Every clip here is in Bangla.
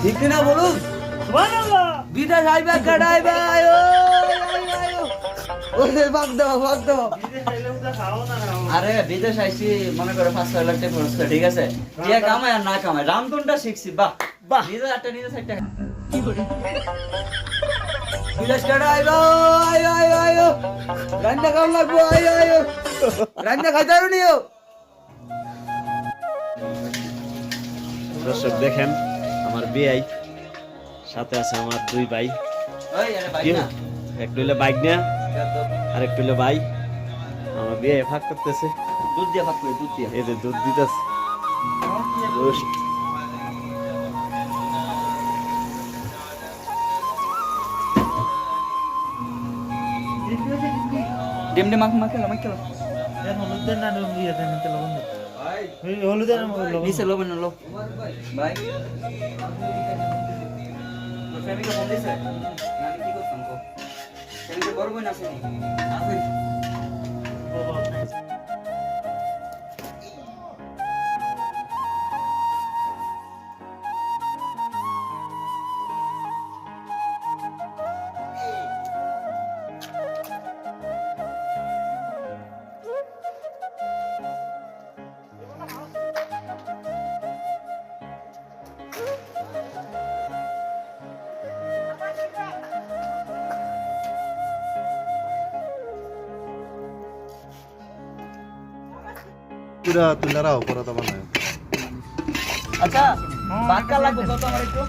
ঠিক না বলুন বিদেশ আইবা কাটাইবা আরে বিদেশ আইছি মনে করে 5-6 লাখ টাকা খরচ করে ঠিক আছে টিয়া কামায় আর না কামায় রামধনটা শিখছি বাহ বাহ নিজে আটটা নিজে সাইড টাকা কি করে বিদেশ কাটাইবা আয়ো আয়ো আয়ো রান্না কাম লাগবো আয়ো আয়ো রান্না খাইতারো নিও দর্শক দেখেন আমার বিয়াই সাথে আছে আমার দুই ভাই ওই আরে ভাই না একটু হইলে বাইক নিয়ে আর একটু হইলে ভাই আমার বিয়ে ভাগ করতেছে দুধ দিয়ে ভাগ করে দুধ দিয়ে এই যে দুধ দিতেছে রোস্ট ডিম ডিম মাখে খেলো হলুদের না ইয়ে দেন তো লবণ হলুদের নিচে লবণ লো ভাই তোর ফ্যামিলি ফোন দিছে না কি করছাম কো ফ্যামিলি করবো না আসেনি আসেন পুরা তুলারাও পরে তো বানায় আচ্ছা বাক্কা লাগবে কত আমার একটু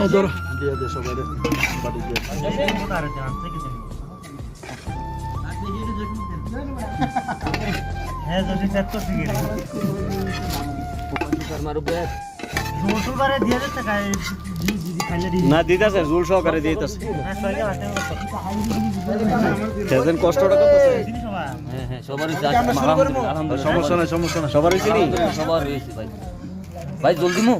নজর দিয়ে দে সবাই বাড়ি দিয়ে হ্যাঁ যদি সেট তো ঠিক আছে জোর করে দিয়ে দিতে খাই দিদি খাইলে দিদি না দিতেছে জুল সহকারে দিতেছে না সবাইকে বাসতে সেদিন কষ্টটা করতেছে দিদি সবাই হ্যাঁ হ্যাঁ সবারই যা আলহামদুলিল্লাহ সমস্যা নাই সবার হয়েছে নি সবার হয়েছে ভাই ভাই জলদি মু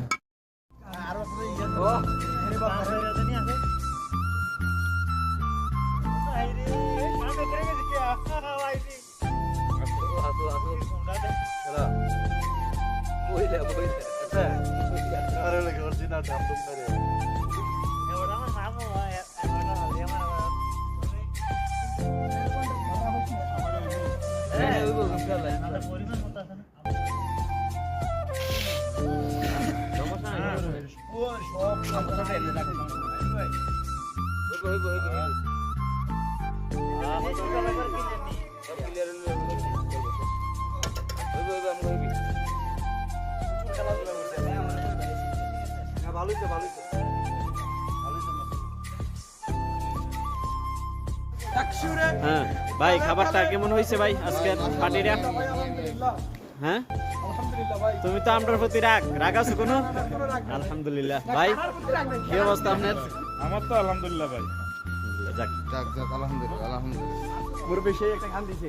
আরে লাগে অরিজিনাল দাম তো করে হ্যাঁ ভাই খাবারটা কেমন হয়েছে ভাই আজকের পার্টিটা হ্যাঁ তুমি তো আমরার প্রতি রাগ আছো কোনো আলহামদুলিল্লাহ ভাই কি অবস্থা আপনার আমার তো আলহামদুলিল্লাহ ভাই যাক যাক যাক আলহামদুলিল্লাহ আলহামদুলিল্লাহ মুরব্বি সেই একটা খান দিছে